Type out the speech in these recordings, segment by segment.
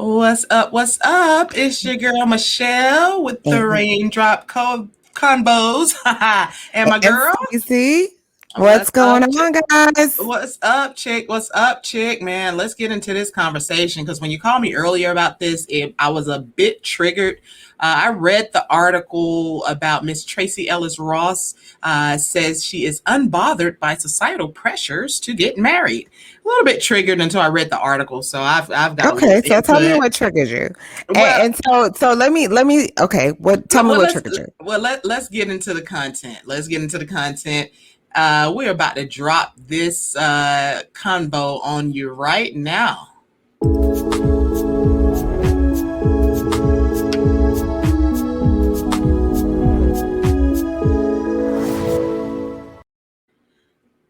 What's up? What's up? It's your girl Michelle with the And, Reign Drop Convos. And my and girl, Stacey, what's what's going up, on, chick? guys? What's up, chick? What's up, chick? Man, let's get into this conversation because when you called me earlier about this, I was a bit triggered. I read the article about Miss Tracee Ellis Ross. Says she is unbothered by societal pressures to get married. A little bit triggered until I read the article, so I've got a little Okay, so tell me input. what triggered you. Well, And so let me okay, what tell me well, what let's triggered you. let's get into the content. Let's get into the content. We're about to drop this convo on you right now.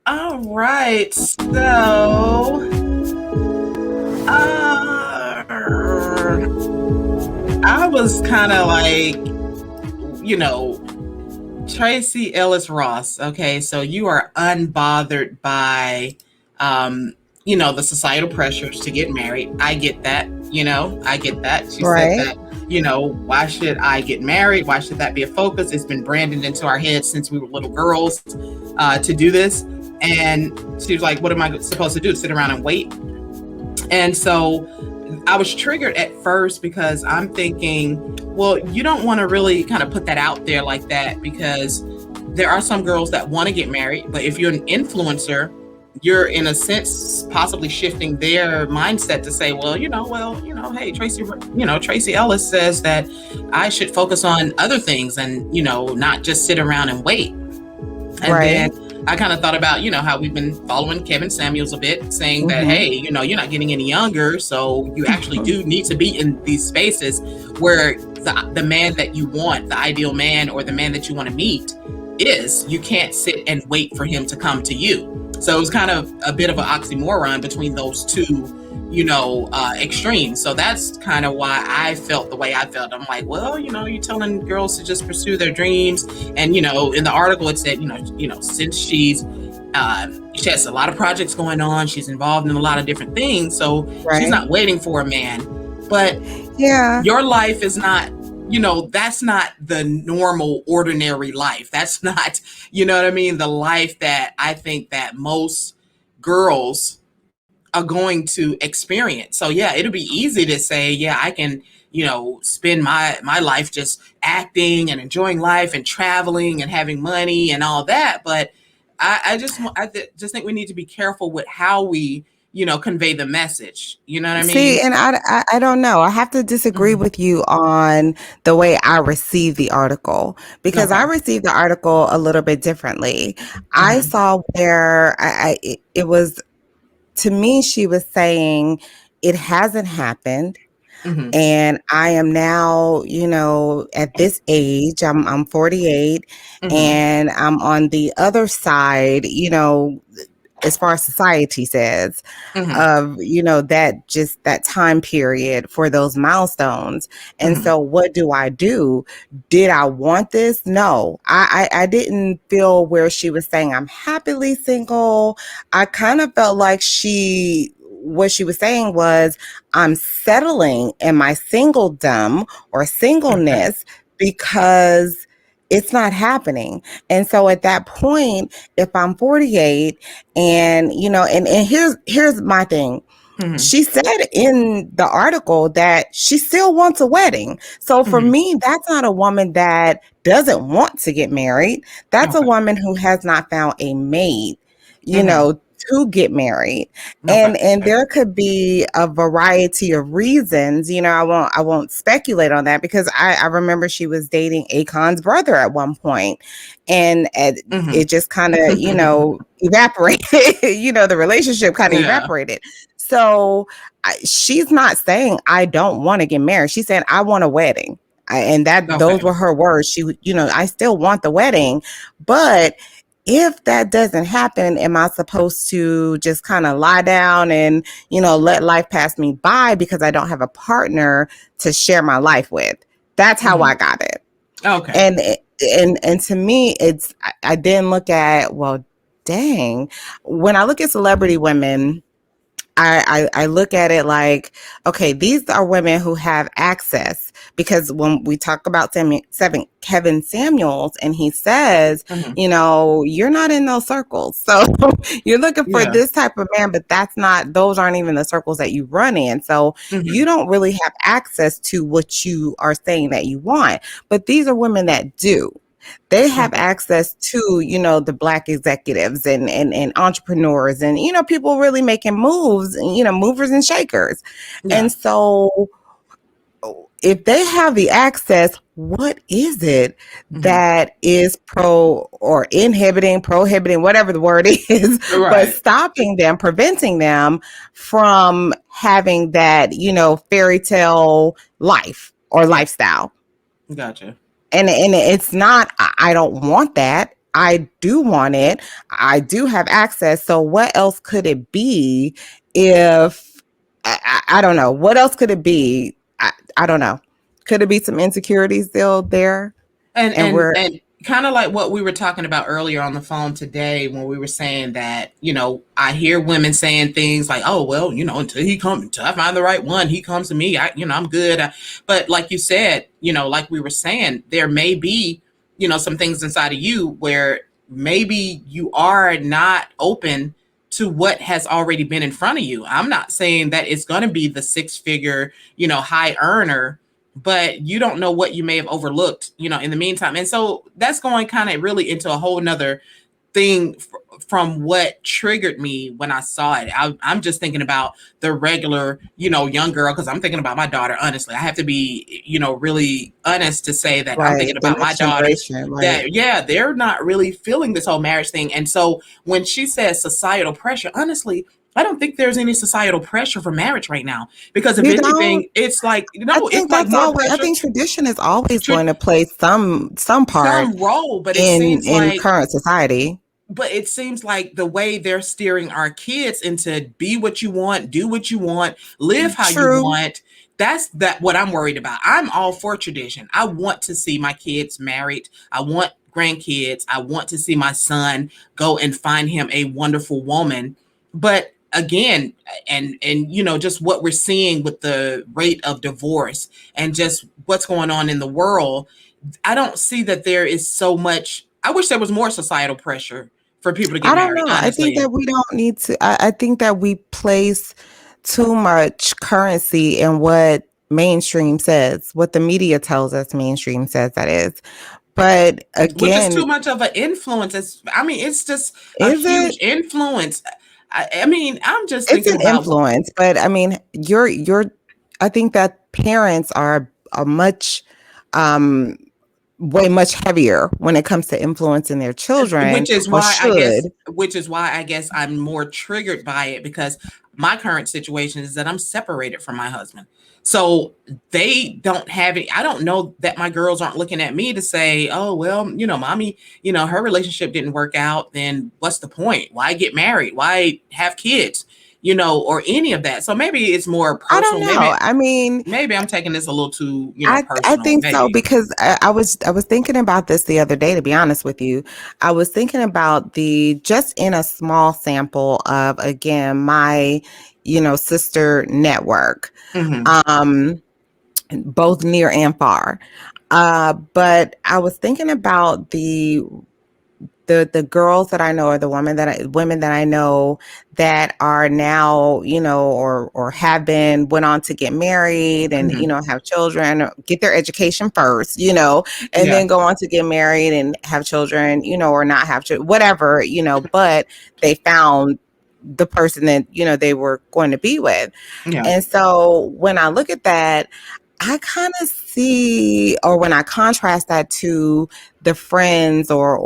All right, so I was kind of like, you know, Tracee Ellis Ross. Okay, so you are unbothered by, the societal pressures to get married. I get that. I get that. She said Right? that. Why should I get married? Why should that be a focus? It's been branded into our heads since we were little girls to do this. And she was like, "What am I supposed to do? Sit around and wait?" And so I was triggered at first because I'm thinking, well, you don't want to really kind of put that out there like that because there are some girls that want to get married, but if you're an influencer, you're in a sense possibly shifting their mindset to say, hey, Tracee Ellis says that I should focus on other things and, not just sit around and wait. And Right. then I kind of thought about, how we've been following Kevin Samuels a bit, saying that, Mm-hmm. hey, you're not getting any younger. So you actually do need to be in these spaces where the man that you want, the ideal man or the man that you want to meet is. You can't sit and wait for him to come to you. So it was kind of a bit of an oxymoron between those two extremes. So that's kind of why I felt the way I felt. I'm like, well, you're telling girls to just pursue their dreams. And, in the article, it said, since she has a lot of projects going on, she's involved in a lot of different things. So she's Right. not waiting for a man. But Yeah. your life is not, that's not the normal, ordinary life. That's not, the life that I think that most girls are going to experience. So yeah, it'll be easy to say, yeah, I can, spend my life just acting and enjoying life and traveling and having money and all that. But I just think we need to be careful with how we, convey the message. You know what I See, mean? and I don't know. I have to disagree Mhm. with you on the way I received the article because I Okay. received the article a little bit differently. I Hmm. saw where it was, to me, she was saying it hasn't happened. Hmm. And I am now, at this age, I'm 48 Hmm. and I'm on the other side, as far as society says, Hmm. of, that time period for those milestones. And Hmm. so what do I do? Did I want this? No, I didn't feel where she was saying I'm happily single. I kind of felt like what she was saying was I'm settling in my singledom or Okay. singleness because it's not happening. And so at that point, if I'm 48 and, and here's my thing. Hmm. She said in the article that she still wants a wedding. So for Hmm. me, that's not a woman that doesn't want to get married. That's a Okay. woman who has not found a mate, Hmm. to get married. Okay. And there could be a variety of reasons. I won't speculate on that because I remember she was dating Akon's brother at one point, and Hmm. it just kind of, evaporated. The relationship kind of Yeah. evaporated. So she's not saying I don't want to get married. She's saying I want a wedding. And those Okay. were her words. I still want the wedding, but if that doesn't happen, am I supposed to just kind of lie down and, let life pass me by because I don't have a partner to share my life with? That's how Hmm. I got it. Okay. And to me, I then look at, well, dang, when I look at celebrity women, I look at it like, okay, these are women who have access, because when we talk about Kevin Samuels, and he says, you know, you're not in those circles. So you're looking for this type of man, but those aren't even the circles that you run in. So you don't really have access to what you are saying that you want. But these are women that do. They have access to, you know, the Black executives and entrepreneurs and, you know, people really making moves, and, you know, movers and shakers. And so if they have the access, what is it that is prohibiting, whatever the word is, but stopping them, preventing them from having that, you know, fairy tale life or lifestyle? Gotcha. And it's not, I don't want that. I do want it. I do have access. So what else could it be if, I don't know. What else could it be? I don't know. Could it be some insecurities still there? And kind of like what we were talking about earlier on the phone today, when we were saying that, you know, I hear women saying things like, oh, well, you know, until I find the right one, he comes to me, I'm good. But like you said, you know, like we were saying, there may be, you know, some things inside of you where maybe you are not open to what has already been in front of you. I'm not saying that it's going to be the 6-figure, you know, high earner, but you don't know what you may have overlooked, you know, in the meantime. And so that's going kind of really into a whole nother thing from what triggered me when I saw it. I'm just thinking about the regular, you know, young girl, because I'm thinking about my daughter. Honestly, I have to be, you know, really honest to say that I'm thinking about my daughters that, they're not really feeling this whole marriage thing. And so when she says societal pressure, honestly, I don't think there's any societal pressure for marriage right now, because if anything, it's like, you know, it's like more pressure. I think tradition is always going to play some part, some role, but it seems in current society. But it seems like the way they're steering our kids into be what you want, do what you want, live how you want. That's what I'm worried about. I'm all for tradition. I want to see my kids married. I want grandkids. I want to see my son go and find him a wonderful woman. But again, and you know, just what we're seeing with the rate of divorce and just what's going on in the world, I don't see that there is so much. I wish there was more societal pressure for people to get married. I don't know. Honestly. I think that we don't need to. I think that we place too much currency in what mainstream says, what the media tells us mainstream says, that is. But again, which is too much of an influence. It's just a huge influence. I mean, I'm just thinking it's an influence, but I mean, I think that parents are much, way much heavier when it comes to influencing their children, which is why I guess I'm more triggered by it, because my current situation is that I'm separated from my husband. So they don't have it. I don't know that my girls aren't looking at me to say, oh, well, you know, mommy, you know, her relationship didn't work out. Then what's the point? Why get married? Why have kids? You know, or any of that. So maybe it's more personal. I don't know. Maybe I'm taking this a little too, you know, personal. I think so, because I was thinking about this the other day, to be honest with you. I was thinking about just in a small sample of, again, my, you know, sister network, both near and far. But I was thinking about the girls that I know, or the women that I know that are now, you know, or have went on to get married and, you know, have children, or get their education first, you know, and then go on to get married and have children, you know, or not have children, whatever, you know, but they found the person that, you know, they were going to be with. Yeah. And so when I look at that, I kind of see, or when I contrast that to the friends or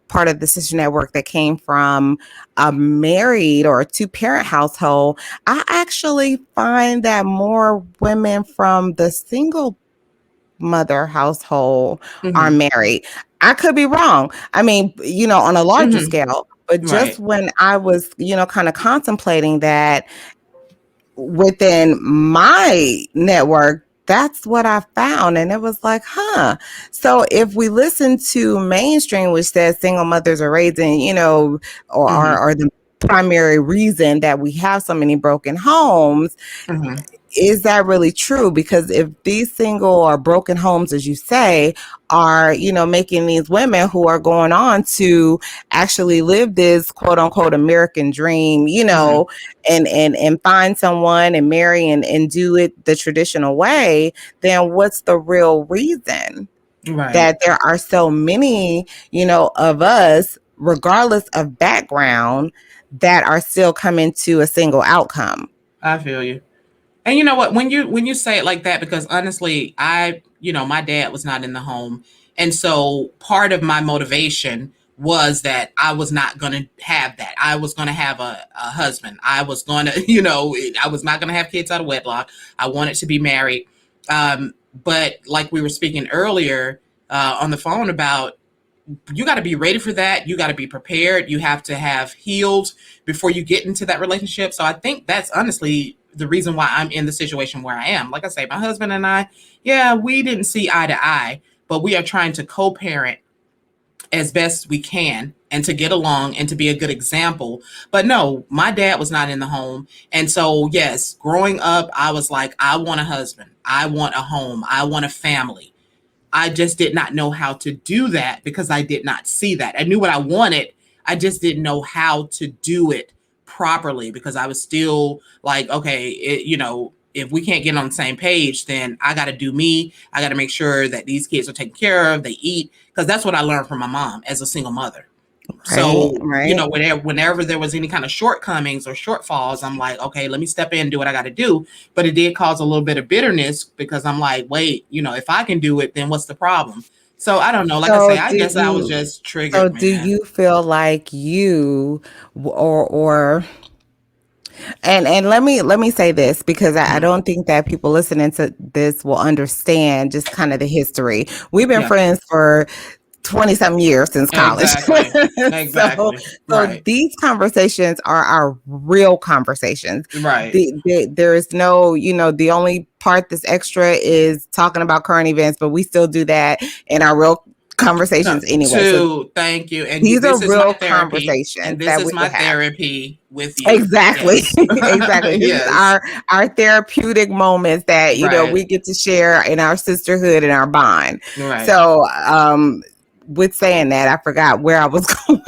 part of the sister network that came from a married or a 2-parent household, I actually find that more women from the single mother household are married. I could be wrong. I mean, you know, on a larger scale, but just when I was, you know, kind of contemplating that within my network, that's what I found. And it was like, so if we listen to mainstream, which says single mothers are raising, you know, or are the primary reason that we have so many broken homes. Mm-hmm. Is that really true? Because if these single or broken homes, as you say, are, making these women who are going on to actually live this quote unquote American dream, and find someone and marry and do it the traditional way, then what's the real reason that there are so many, of us, regardless of background, that are still coming to a single outcome? I feel you. And you know what, when you say it like that, because honestly, my dad was not in the home. And so part of my motivation was that I was not going to have that. I was going to have a husband. I was going to, I was not going to have kids out of wedlock. I wanted to be married. But like we were speaking earlier on the phone about, you got to be ready for that. You got to be prepared. You have to have healed before you get into that relationship. So I think that's honestly the reason why I'm in the situation where I am. Like I say, my husband and I, we didn't see eye to eye, but we are trying to co-parent as best we can and to get along and to be a good example. But no, my dad was not in the home. And so, yes, growing up, I was like, I want a husband. I want a home. I want a family. I just did not know how to do that because I did not see that. I knew what I wanted. I just didn't know how to do it properly because I was still like, okay, if we can't get on the same page, then I got to do me. I got to make sure that these kids are taken care of, they eat, because that's what I learned from my mom as a single mother. So, whenever there was any kind of shortcomings or shortfalls, I'm like, okay, let me step in and do what I got to do. But it did cause a little bit of bitterness because I'm like, wait, if I can do it, then what's the problem? So I don't know. Like I say, I guess I was just triggered. So do you feel like you or and let me say this because I don't think that people listening to this will understand just kind of the history. We've been friends for 20-something years since college. Exactly. So these conversations are our real conversations. Right. There is no, the only part that's extra is talking about current events, but we still do that in our real conversations anyway. Thank you. And these are real conversations. And this is my therapy with you. Exactly. Exactly. These are our therapeutic moments that, we get to share in our sisterhood and our bond. Right. So, with saying that, I forgot where I was going.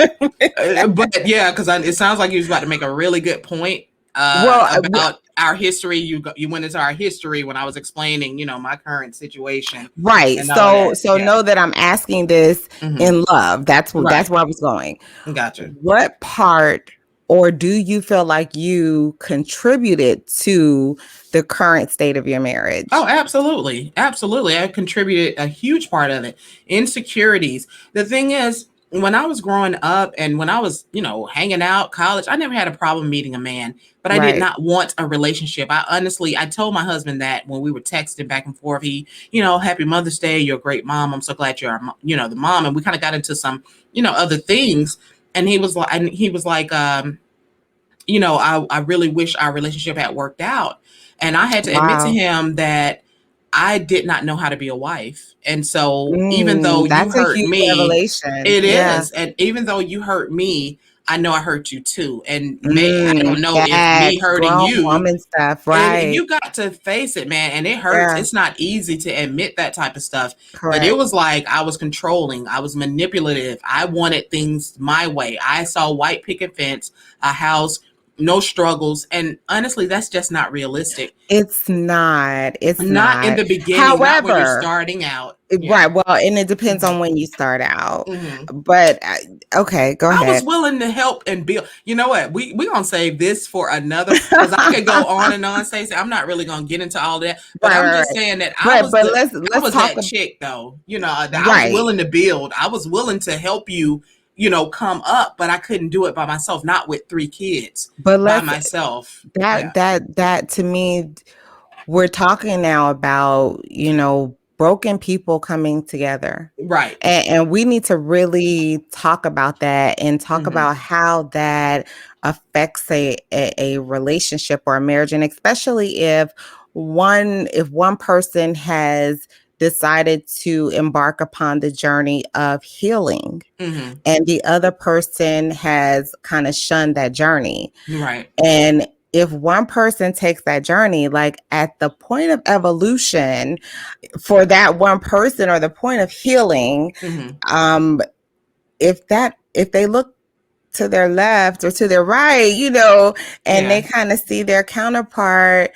But yeah, because it sounds like you was about to make a really good point about our history. You went into our history when I was explaining, my current situation. Right. So know that I'm asking this in love. That's where I was going. Gotcha. What part, or do you feel like you contributed to the current state of your marriage? Oh, absolutely. Absolutely. I contributed a huge part of it. Insecurities. The thing is, when I was growing up and when I was, hanging out, college, I never had a problem meeting a man, but I did not want a relationship. I told my husband that when we were texting back and forth, he, happy Mother's Day. You're a great mom. I'm so glad you're, the mom. And we kind of got into some, other things. And he was like, I really wish our relationship had worked out. And I had to admit to him that I did not know how to be a wife. And so even though you hurt me, revelation. It is. And even though you hurt me, I know I hurt you too. And I don't know if me hurting you, woman stuff, right? And you got to face it, man. And it hurts. Yeah. It's not easy to admit that type of stuff. Correct. But it was like I was controlling. I was manipulative. I wanted things my way. I saw white picket fence, a house, no struggles. And honestly, that's just not realistic. It's not. It's not in the beginning. However, not when you're starting out. Right. Well, and it depends on when you start out. But okay, go ahead. I was willing to help and build. You know what? We gonna save this for another, because I could go on and on. Stacey, I'm not really gonna get into all that. But I'm just saying that I was that chick though. I was willing to build. I was willing to help you. Come up, but I couldn't do it by myself, not with 3 kids, by myself. That to me, we're talking now about, broken people coming together. Right. And we need to really talk about that and talk about how that affects a relationship or a marriage. And especially if one person has decided to embark upon the journey of healing, Mm-hmm. and the other person has kind of shunned that journey. Right. And if one person takes that journey, like at the point of evolution for that one person, or the point of healing, Mm-hmm. if they look to their left or to their right, you know, and they kind of see their counterpart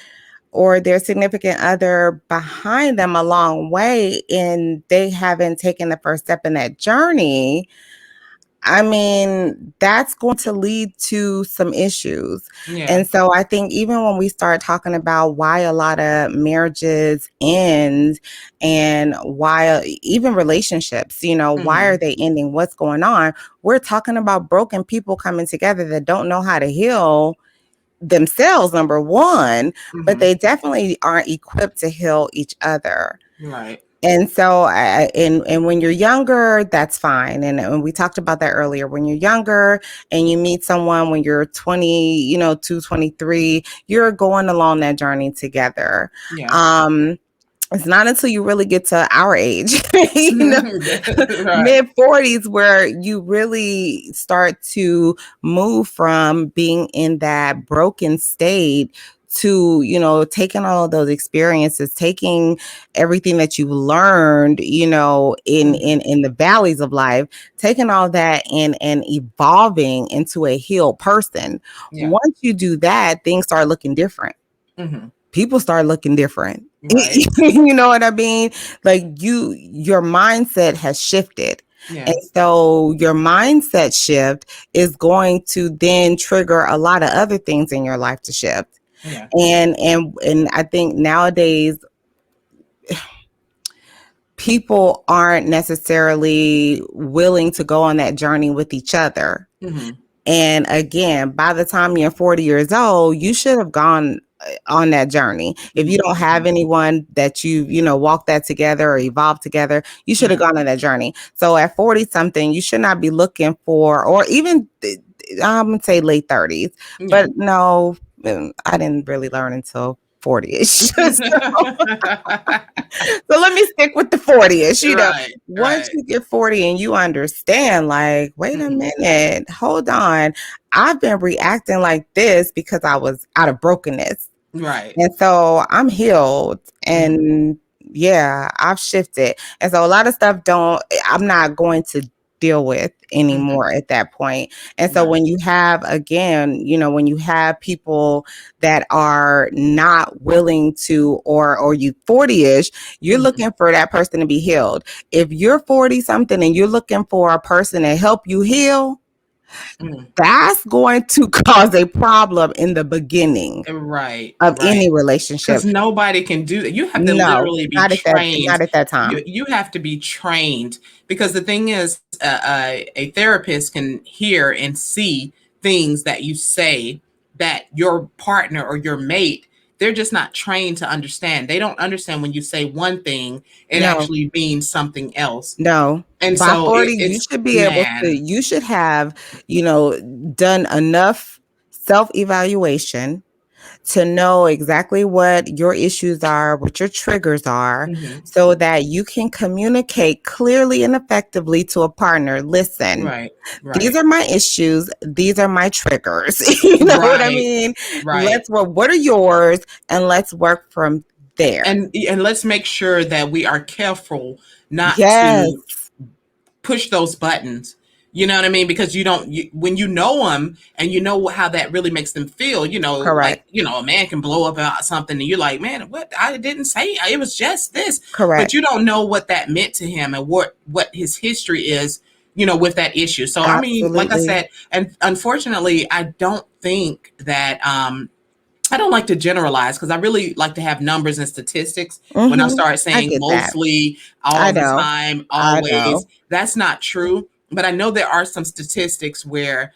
or their significant other behind them a long way, and they haven't taken the first step in that journey, I mean, that's going to lead to some issues. Yeah. And so I think even when we start talking about why a lot of marriages end, and why even relationships, you know, why are they ending? What's going on? We're talking about broken people coming together that don't know how to heal themselves, number one, but they definitely aren't equipped to heal each other. Right. And so, and when you're younger, that's fine. And we talked about that earlier. When you're younger and you meet someone when you're 20, you know, 23, you're going along that journey together. Yeah. It's not until you really get to our age, you know, Right. mid 40s, where you really start to move from being in that broken state to, you know, taking all of those experiences, taking everything that you learned, you know, in the valleys of life, taking all that and evolving into a healed person. Yeah. Once you do that, things start looking different. People start looking different. Right. You know what I mean? Like your mindset has shifted. Yeah. And so your mindset shift is going to then trigger a lot of other things in your life to shift. Yeah. And I think nowadays people aren't necessarily willing to go on that journey with each other. And again, by the time you're 40 years old, you should have gone on that journey. If you don't have anyone that you know, walk that together or evolve together, you should have gone on that journey. So at 40 something, you should not be looking for, or even I'm gonna say late 30s, but no, I didn't really learn until 40ish. So let me stick with the 40ish. You know, once you get 40 and you understand, like, wait a minute, hold on, I've been reacting like this because I was out of brokenness. Right. And so I'm healed, and yeah, I've shifted. And so a lot of stuff I'm not going to deal with anymore at that point. And so when you have, again, you know, when you have people that are not willing to, or you 40ish, you're looking for that person to be healed. If you're 40 something and you're looking for a person to help you heal, that's going to cause a problem in the beginning of any relationship. Because nobody can do that. You have to literally be trained. Not at that time. You have to be trained, because the thing is, a therapist can hear and see things that you say that your partner or your mate, they're just not trained to understand. They don't understand when you say one thing, it actually means something else. No. And by so 40, you should be able to, you should have, you know, done enough self-evaluation to know exactly what your issues are, what your triggers are, so that you can communicate clearly and effectively to a partner. Listen, these are my issues. These are my triggers. You know what I mean? What are yours? And let's work from there. And let's make sure that we are careful not to push those buttons. You know what I mean? Because when you know them and you know how that really makes them feel, you know, like, you know, a man can blow up about something and you're like, man, what? I didn't say, it was just this. But you don't know what that meant to him and what his history is, you know, with that issue. So, I mean, like I said, and unfortunately, I don't think that, I don't like to generalize, because I really like to have numbers and statistics. When I start saying mostly, all the time, always, that's not true. But I know there are some statistics where,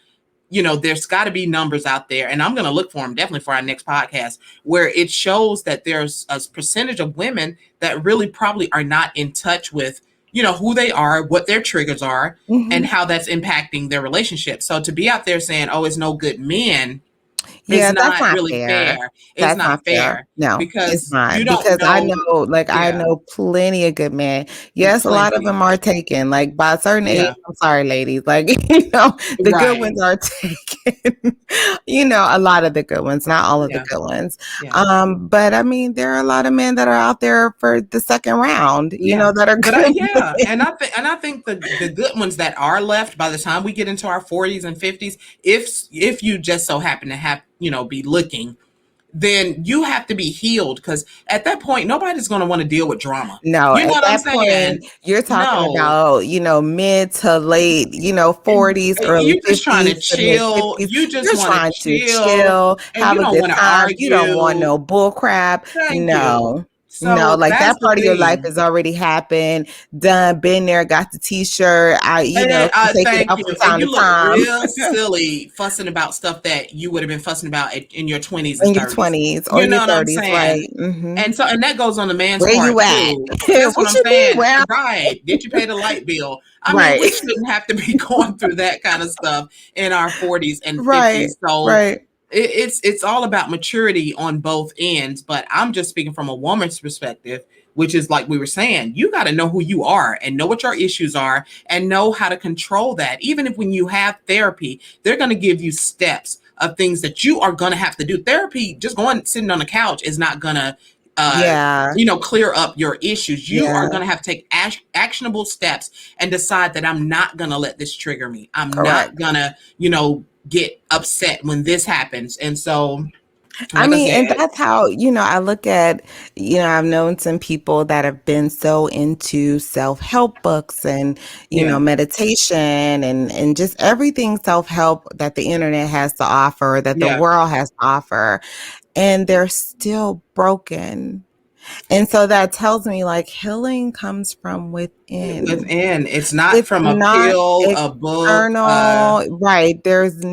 you know, there's got to be numbers out there, and I'm going to look for them definitely for our next podcast, where it shows that there's a percentage of women that really probably are not in touch with, you know, who they are, what their triggers are, and how that's impacting their relationship. So to be out there saying, oh, it's no good men, It's Yeah, that's not not really fair. fair. It's That's not not fair. fair No, it's because you not. don't Because know. I Yeah, know plenty of good men. Yes, a lot of plenty. them are taken. Like by a certain age, Yeah, I'm sorry, ladies. Like, the good right. ones are taken. A lot of the good ones, not all of the Yeah, good ones. yeah. But I mean, there are a lot of men that are out there for the second round, Yeah, that are but good. yeah, and I think the good ones that are left by the time we get into our 40s and 50s, if you just so happen to have be looking, then you have to be healed because at that point nobody's going to want to deal with drama. No, You know at what I'm that saying? point, you're talking No, about, mid to late, and 40s, early you're just trying to 50s to mid chill. 50s. You just You're want to trying to chill, chill, and have you a don't good want to time. You don't want argue. no bull crap. Thank you. No. No, So like that's that the part of your life thing. has already happened, done, been there, got the t-shirt. And Can take it thank out you. from And time you to look time real silly fussing about stuff that you would have been fussing about in your 20s and in your 30s. 20s or You your know what I'm 30s, saying? right? Hmm. And that goes on the man's Where part you at? too. That's what What I'm you mean? saying. Where? Right. Did you pay the light bill? I mean, Right. we shouldn't have to be going through that kind of stuff in our 40s and Right. 50s. So Right. it's all about maturity on both ends. But I'm just speaking from a woman's perspective, which is like we were saying, you got to know who you are and know what your issues are and know how to control that. Even if when you have therapy, they're going to give you steps of things that you are going to have to do. Therapy, just going sitting on the couch is not going to Yeah. clear up your issues. You are Yeah. going to have to take actionable steps and decide that I'm not going to let this trigger me. I'm not Correct. going to, get upset when this happens. And so, I like I mean, and said, that's how, I look at, I've known some people that have been so into self-help books and, yeah, meditation and just everything self-help that the internet has to offer, that the yeah. world has to offer, and they're still broken. And so that tells me like healing comes from within. Within, it's not It's from a not pill, a book, external, right? There's it's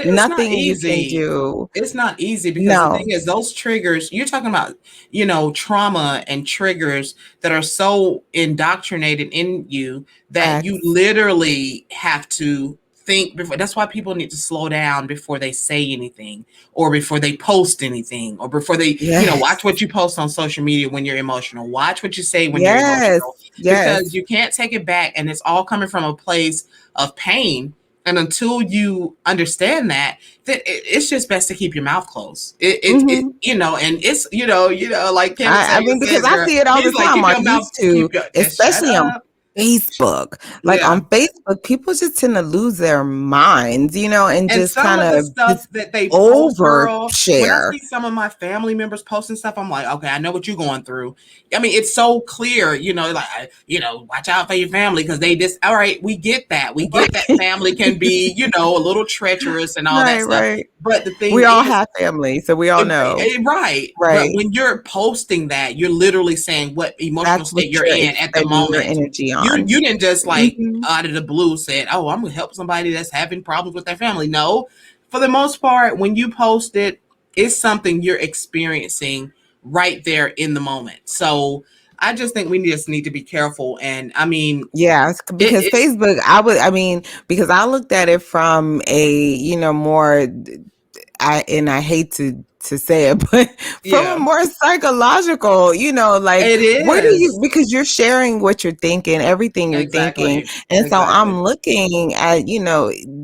not nothing you can easy. do. It's not easy because the thing No. is, those triggers, you're talking about, trauma and triggers that are so indoctrinated in you that you Facts. literally have to think before. That's why people need to slow down before they say anything or before they post anything or before they, watch Yes. what you post on social media when you're emotional. Watch what you say when you're Yes. emotional because Yes. you can't take it back and it's all coming from a place of pain. And until you understand that, it's just best to keep your mouth closed. Hmm. And it's like Kevin I Samuel mean, because says, I see it all the he's like, time keep on your mouth, YouTube, just shut especially on up. Facebook. Like Yeah. on Facebook, people just tend to lose their minds, and And just some kind of the of stuff just that they post, girl, when I overshare. see some of my family members posting stuff, I'm like, okay, I know what you're going through. I mean, it's so clear, like, watch out for your family because they just, all right, we get that. We get that family can be, a little treacherous and all that Right, stuff. right. But the thing We all is, have family, so we all know. right. But Right. when you're posting that, you're literally saying what emotional That's what state you're you're in at the expending your moment. energy You on. you didn't just like Mhm. out of the blue said, "Oh, I'm gonna help somebody that's having problems with their family." No, for the most part, when you post it, it's something you're experiencing right there in the moment. So I just think we just need to be careful. And I mean, Yeah, because it's Facebook, because I looked at it from a, more I hate to say it, but from a yeah, more psychological, like it what are you, is because you're sharing what you're thinking, everything you're thinking. exactly, And so exactly. I'm looking at,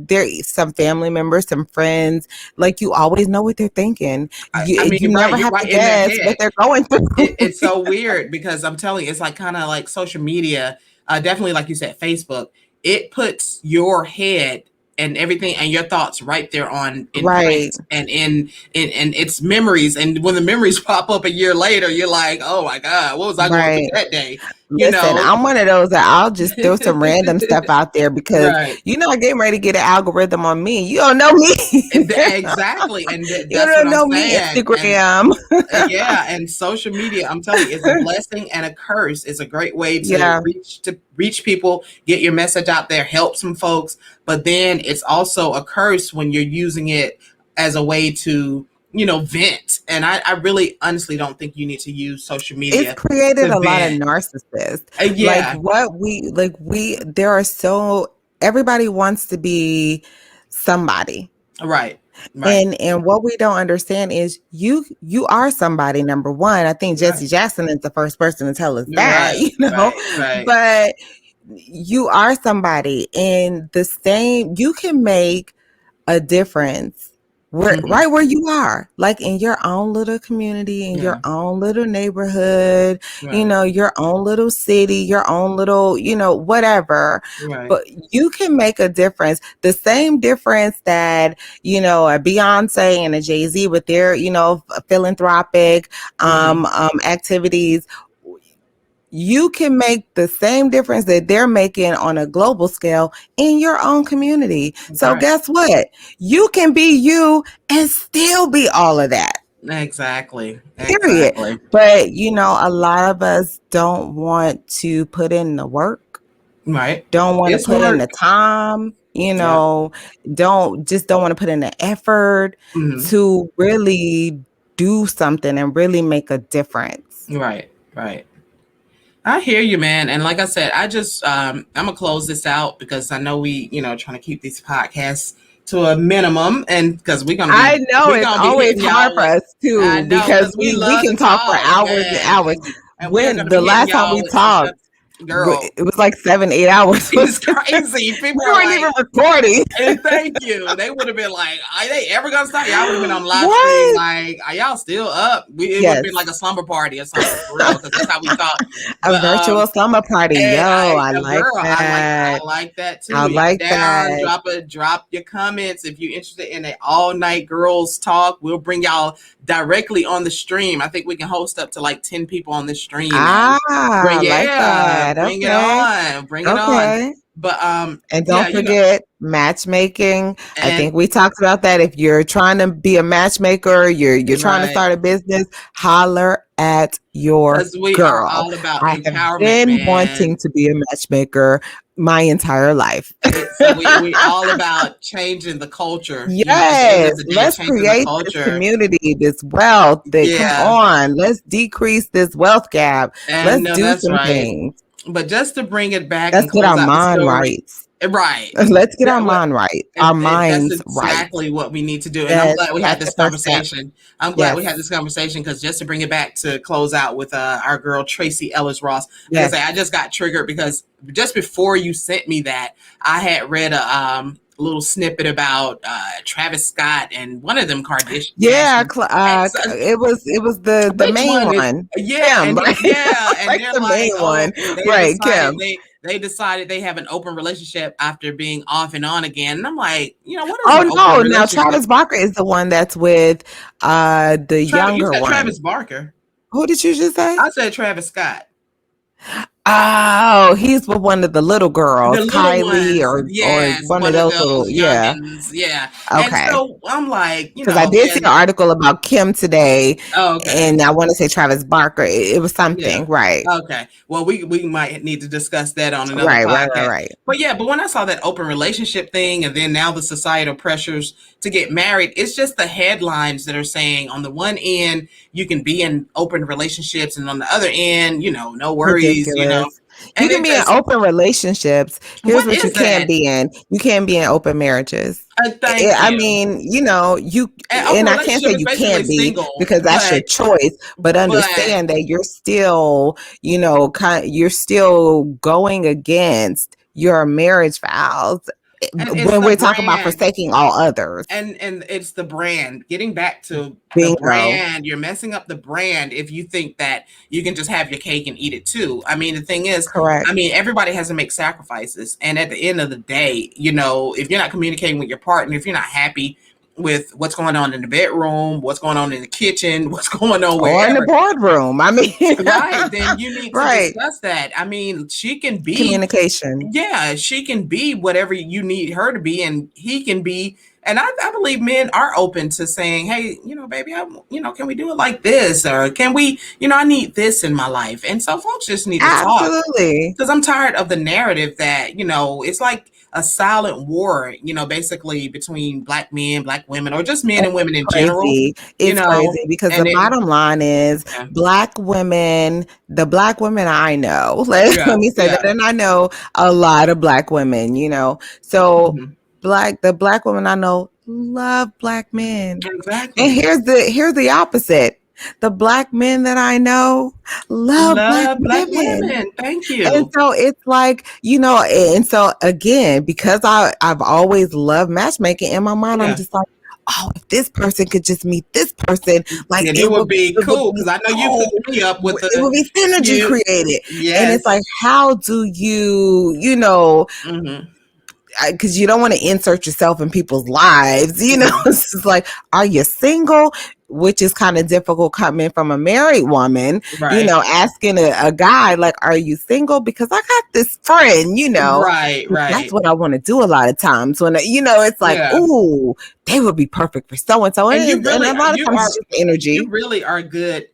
there some family members, some friends, like you always know what they're thinking. I mean, You you're never right. You're have to right in their guess what head. they're going through. It's so weird because I'm telling you, it's like kind of like social media. Definitely, like you said, Facebook. It puts your head and everything and your thoughts right there on in Right. print and in its memories. And when the memories pop up a year later, you're like, oh my god, what was I going through Right. that day? You Listen, know, I'm one of those that I'll just throw some random stuff out there because right? I'm getting ready to get an algorithm on me. You don't know me. Exactly, and You that's what don't I'm know me, saying. And Instagram. yeah, and social media, I'm telling you, it's a blessing and a curse. It's a great way Yeah. to reach people, get your message out there, help some folks. But then it's also a curse when you're using it as a way to, vent. And I really honestly don't think you need to use social It's media created to a lot of vent. narcissists. Like Yeah, there are so, everybody wants to be somebody. Right. Right. And what we don't understand is you are somebody, number one. I think Jesse Right. Jackson is the first person to tell us that, Right. Right. Right. but you are somebody, and the same, you can make a difference Mm-hmm. right where you are, like in your own little community, in your Yeah. own little neighborhood, Right. your own little city, your own little, whatever. Right. But you can make a difference, the same difference that, a Beyonce and a Jay-Z with their, philanthropic Mm-hmm. activities. You can make the same difference that they're making on a global scale in your own community. So Right. guess what? You can be you and still be all of that. Exactly. Period. Exactly. But a lot of us don't want to put in the work, Right. don't want to It's put in the work. time, Yeah. don't want to put in the effort Mm-hmm. to really do something and really make a difference. Right. Right. I hear you, man. And like I said, I'm gonna close this out because I know we, trying to keep these podcasts to a minimum, and because I know we it's gonna be always hitting hard y'all for with. us I too, know because because we we love to can talk for talk, hours and man, hours. and we are When gonna be the hitting last time y'all we with some stuff, talked, girl. it was like 7, 8 hours. It's crazy. People We are weren't like, even recording. and thank you. They would have been like, "Are they ever gonna stop?" Y'all would have been on live stream, What? like, "Are y'all still up?" It would have been Yes. like a slumber party or something for real, because that's how we talk. A But virtual summer party. Yo, and I like girl, that. I like that I too. Y'all like down, that. drop your comments if you're interested in an all night girls talk. We'll bring y'all directly on the stream. I think we can host up to like 10 people on the stream, and I like that. bring it Okay. on, bring it on. Okay. But And yeah, don't forget matchmaking. I and think we talked about that. If you're trying to be a matchmaker, you're trying to right, start a business, holler at your because we are girl. all about I have empowerment, been man. wanting to be a matchmaker my entire life. So we all about changing the culture. At the end Yes, of the day, let's changing the create this culture. community, this wealth. That come Yeah. on, let's decrease this wealth gap. And Let's no, do that's some right. things. But just to bring it back Let's and get close our out the mind story, right. right? Let's get our That what mind right, our and that's minds right. exactly what we need to do. And I'm Yes, glad we had that's the this first step. conversation. I'm glad we had Yes, this conversation because just to bring it back to close out with our girl Tracee Ellis Ross, like I yes. say, I just got triggered because just before you sent me that, I had read a little snippet about Travis Scott and one of them Yeah, Kardashians. And so, it was the which main one is one, yeah, Kim, and right? yeah, and Like they're the like, main oh, one, right? Kim. they decided they have an open relationship after being off and on again. And I'm like, what is Oh an open no! Now relationship? Travis Barker is the one that's with the Travis, you younger said one. Travis Barker. Who did you just say? I said Travis Scott. Oh, he's with one of the little The girls, little Kylie, ones, or yes, one of one of those little. those Yeah. youngins, yeah. And Okay. so I'm like, Because I did see and an article about Kim today, oh, okay. and I want to say Travis Barker. It was Yeah. something, right? Okay. Well, we might need to discuss that on another Right, right, right, podcast. right. But when I saw that open relationship thing, and then now the societal pressures to get married, it's just the headlines that are saying on the one end you can be in open relationships, and on the other end, no worries, Ridiculous. You and can it be in just open relationships. Here's what what you is can't that? be in. You can't be in open marriages. Thank I you. mean, you, And open and I can't say relationship is you basically can't be single, because that's your choice, but but understand that you're still, you're still going against your marriage vows and it's when the we're talking about brand. forsaking all others. And it's the brand. Getting back to the Bingo. brand, you're messing up the brand if you think that you can just have your cake and eat it too. I mean, the thing is, Correct. everybody has to make sacrifices, and at the end of the day, if you're not communicating with your partner, if you're not happy with what's going on in the bedroom, what's going on in the kitchen, what's going on Or in the wherever, boardroom. I mean, right, then you need to right. discuss that. She can be, Communication. yeah, she can be whatever you need her to be, and he can be. And I believe men are open to saying, hey, baby, can we do it like this? Or can we, I need this in my life. And so folks just need to talk, Absolutely. because I'm tired of the narrative that, it's like a silent war, basically between black men, black women, or just men and women in general, Crazy. It's crazy because the and it, bottom line is yeah, the black women I know, let yeah, me say yeah. that, and I know a lot of black women, so Mhm. the black women I know love black men. Exactly. And here's the opposite. The black men that I know love black women. Thank you. And so it's like, and so again, because I've always loved matchmaking in my mind, I'm just like, oh, if this person could just meet this person, like it would be cool, because I know you hooked me up with it would be synergy created. Yes. And it's like, how do you, because you don't want to insert yourself in people's lives, It's just like, are you single? Which is kind of difficult coming from a married woman, asking a guy, like, are you single? Because I got this friend, Right. That's what I want to do a lot of times when, it's like, ooh, they would be perfect for so-and-so. And a lot of times it's just energy. You really are good,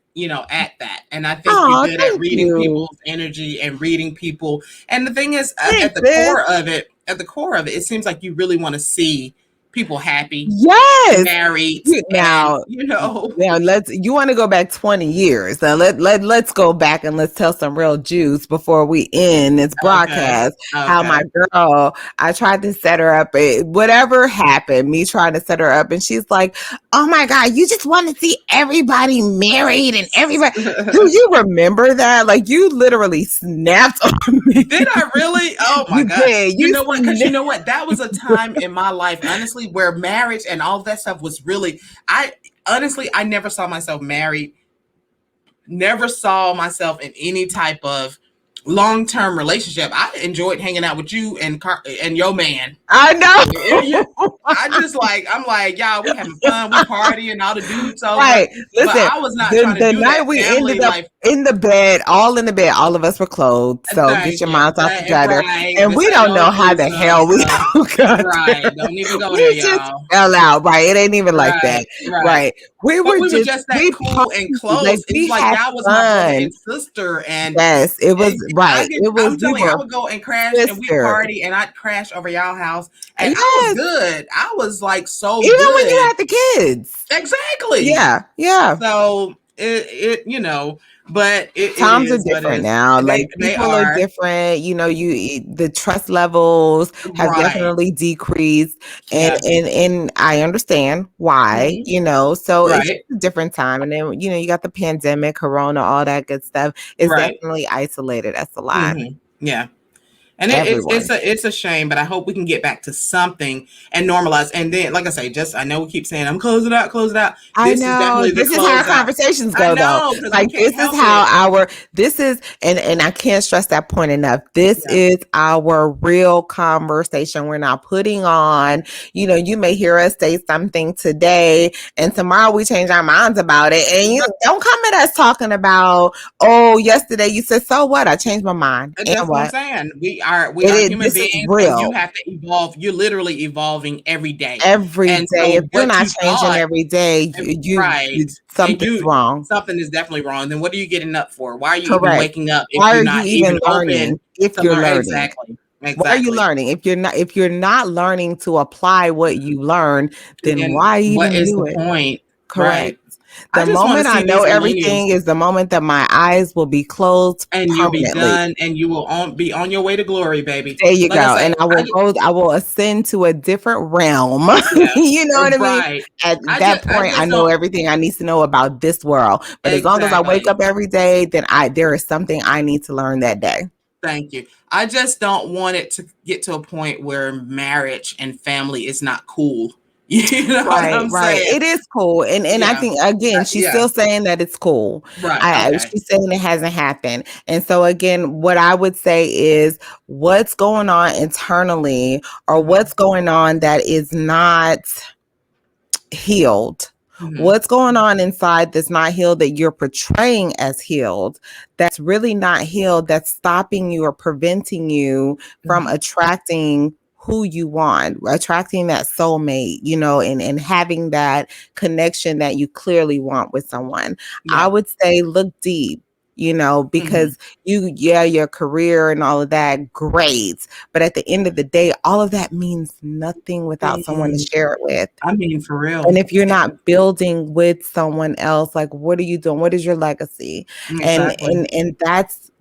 at that. And I think you're good at reading people's energy and reading people. And the thing is, at the core of it, it seems like you really want to see people happy, married. Now you want to go back 20 years. Now let's go back and let's tell some real juice before we end this broadcast. Okay. How my girl, I tried to set her up. Whatever happened, me trying to set her up, and she's like, "Oh my God, you just want to see everybody married and everybody." Do you remember that? Like, you literally snapped on me. Did I really? Oh my God! You know what? Because you know what? That was a time in my life, honestly, where marriage and all that stuff was really, I never saw myself married, never saw myself in any type of long-term relationship. I enjoyed hanging out with you and your man. I know. I'm like, y'all, we having fun, we party and all the dudes over. Right. Listen, but I was not trying to do night that. We ended up in the bed, all in the bed. All of us were clothed. So get your minds off each other. Right. And we don't know how the hell we got right. Don't even go there, y'all. Just fell out. Right. It ain't even like that. Right. We were just that cool and close. It's like y'all was my brother and sister. And yes, it was right. I'm telling you, I would go and crash and we party, and I'd crash over y'all house. And I was good. I was like so even good. when you had the kids. Exactly. Yeah. So it but times are different now. Like people are different. The trust levels have definitely decreased, and I understand why. So it's a different time. And then you got the pandemic, Corona, all that good stuff. It's definitely isolated. That's a lot. Mm-hmm. Yeah. And it's a shame, but I hope we can get back to something and normalize. And then, like I say, I know we keep saying, I'm close it out. I know. This is how our conversations go, though. Like, this is how and I can't stress that point enough. This is our real conversation. We're not putting on, you may hear us say something today and tomorrow we change our minds about it. And you don't come at us talking about, oh, yesterday you said, so what? I changed my mind. And that's what I'm saying. We are human beings. And you have to evolve. You're literally evolving every day. Every day. If you're not changing every day, something's wrong. Something is definitely wrong. Then what are you getting up for? Why are you even waking up if Why you're not even learning? If you're learning. Exactly. Why are you learning? If you're not learning to apply what you learn, then why even what is do the it? point? Correct. The moment I know everything is the moment that my eyes will be closed and you'll be done, and you will be on your way to glory, baby. There you go. And I will ascend to a different realm. You know what I mean? At that point, I know everything I need to know about this world. But as long as I wake up every day, then there is something I need to learn that day. Thank you. I just don't want it to get to a point where marriage and family is not cool. You know what I'm saying? It is cool. And I think, again, she's still saying that it's cool. Right. She's saying it hasn't happened. And so, again, what I would say is what's going on internally or what's going on that is not healed. Mm-hmm. What's going on inside that's not healed that you're portraying as healed, that's really not healed, that's stopping you or preventing you from attracting who you want, attracting that soulmate, and having that connection that you clearly want with someone. I would say look deep, because your career and all of that, great. But at the end of the day, all of that means nothing without someone to share it with. I mean, for real. And if you're not building with someone else, like, what are you doing? What is your legacy? Exactly. And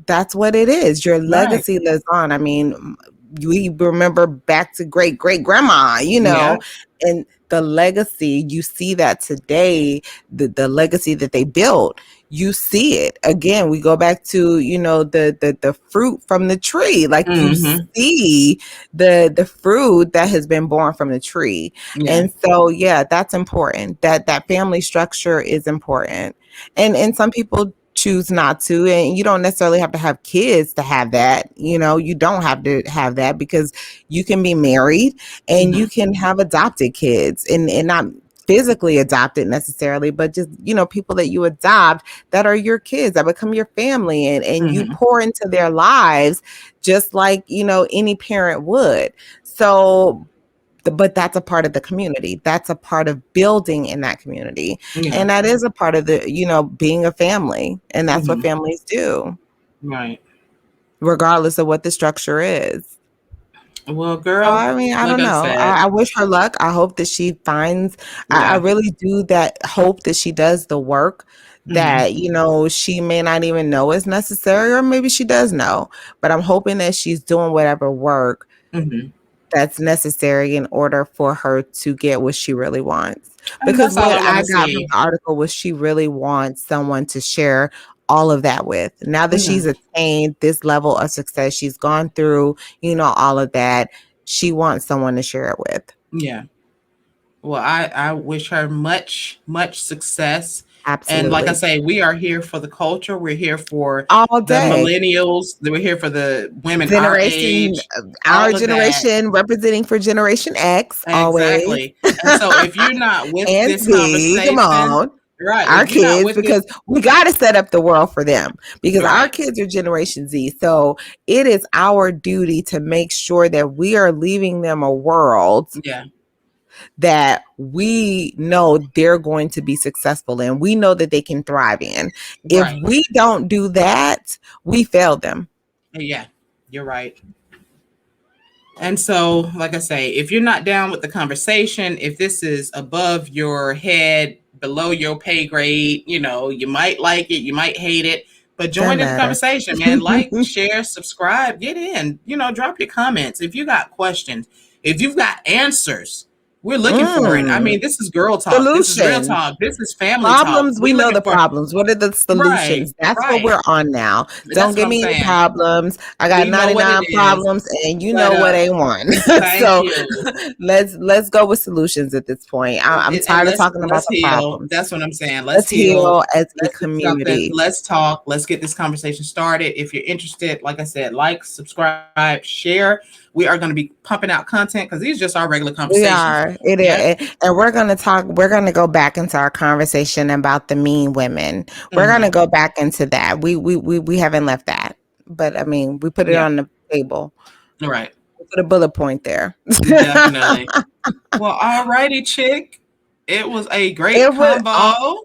that's what it is. Your legacy lives on. I mean, we remember back to great grandma, Yeah. and the legacy, you see that today, the legacy that they built, you see it again. We go back to, the fruit from the tree. Like you Mm-hmm. see the fruit that has been born from the tree. Yeah. And so, yeah, that's important. That family structure is important. And some people choose not to, and you don't necessarily have to have kids to have that. You don't have to have that, because you can be married and you Mm-hmm. can have adopted kids, and not physically adopted necessarily, but just, people that you adopt that are your kids, that become your family, and you Mm-hmm. pour into their lives just like, any parent would. So, but that's a part of the community. That's a part of building in that community. Yeah. And that is a part of the, being a family. And that's what Mm-hmm. families do, Right. regardless of what the structure is. Well, So, girl, I mean, I like don't I know. said, I wish her luck. I hope that she finds, I yeah. really do that, hope that she does the work Mm-hmm. that, she may not even know is necessary, or maybe she does know, but I'm hoping that she's doing whatever work Mm-hmm. that's necessary in order for her to get what she really wants. And Because that's all what I want I to got from see. the article was she really wants someone to share all of that with. Now that Mm-hmm. she's attained this level of success, she's gone through, all of that, she wants someone to share it with. Yeah. Well, I wish her much success. And like I Absolutely. say, we are here for the culture. We're here for All the day. millennials. We're here for the women our Generation, age, our all of that. generation representing for Generation X, always. Exactly. And so if you're not with And this Z, come conversation, on. right, Our if you're not kids, with this, because we got to set up the world for them, because our right. kids are Generation Z. So it is our duty to make sure that we are leaving them a world Yeah, that we know they're going to be successful in. We know that they can thrive in. If right. we don't do that, we fail them. Yeah, you're right. And so, like I say, if you're not down with the conversation, if this is above your head, below your pay grade, you might like it, you might hate it, but join Doesn't in the matter. conversation, man. Like, share, subscribe, get in, drop your comments. If you got questions, if you've got answers, we're looking for it. I Mm. mean, this is girl talk. This is real Solutions. talk. This is family talk. Problems, we We're know looking the for, problems. What are the right, solutions? That's what right. we're on now. Don't That's what give I'm me any saying. problems. I got We know what it 99 is, problems, and you but know what they want. thank So you. let's go with solutions at this point. I'm And tired of let's talking about let's the heal. problems. That's what I'm saying. Let's Let's heal. heal as a Let's do something. community. Let's talk. Let's get this conversation started. If you're interested, like I said, like, subscribe, share. We are going to be pumping out content because these are just our regular We conversations. are. It Yeah. is. And we're going to talk, we're going to go back into our conversation about the mean women. We're going to Mm-hmm. go back into that. We haven't left that. But I mean, we put it Yeah. on the table. All right. We put a bullet point there. Definitely. Well, all righty, chick. It was a great It was convo.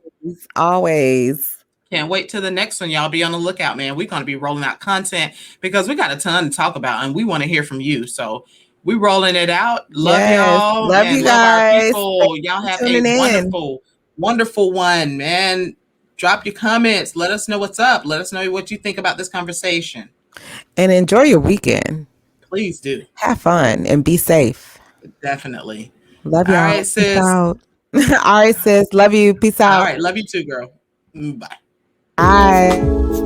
always. Can't wait till the next one. Y'all be on the lookout, man. We're going to be rolling out content because we got a ton to talk about and we want to hear from you. So we rolling it out. Love Yes. y'all Love and you love our guys. people. Thanks Y'all for have a tuning in. wonderful one, man. Drop your comments. Let us know what's up. Let us know what you think about this conversation. And enjoy your weekend. Please do. Have fun and be safe. Definitely. Love All y'all. right, Peace sis. out. All right, sis. Love you. Peace All out. right. Love you too, girl. Bye. Bye.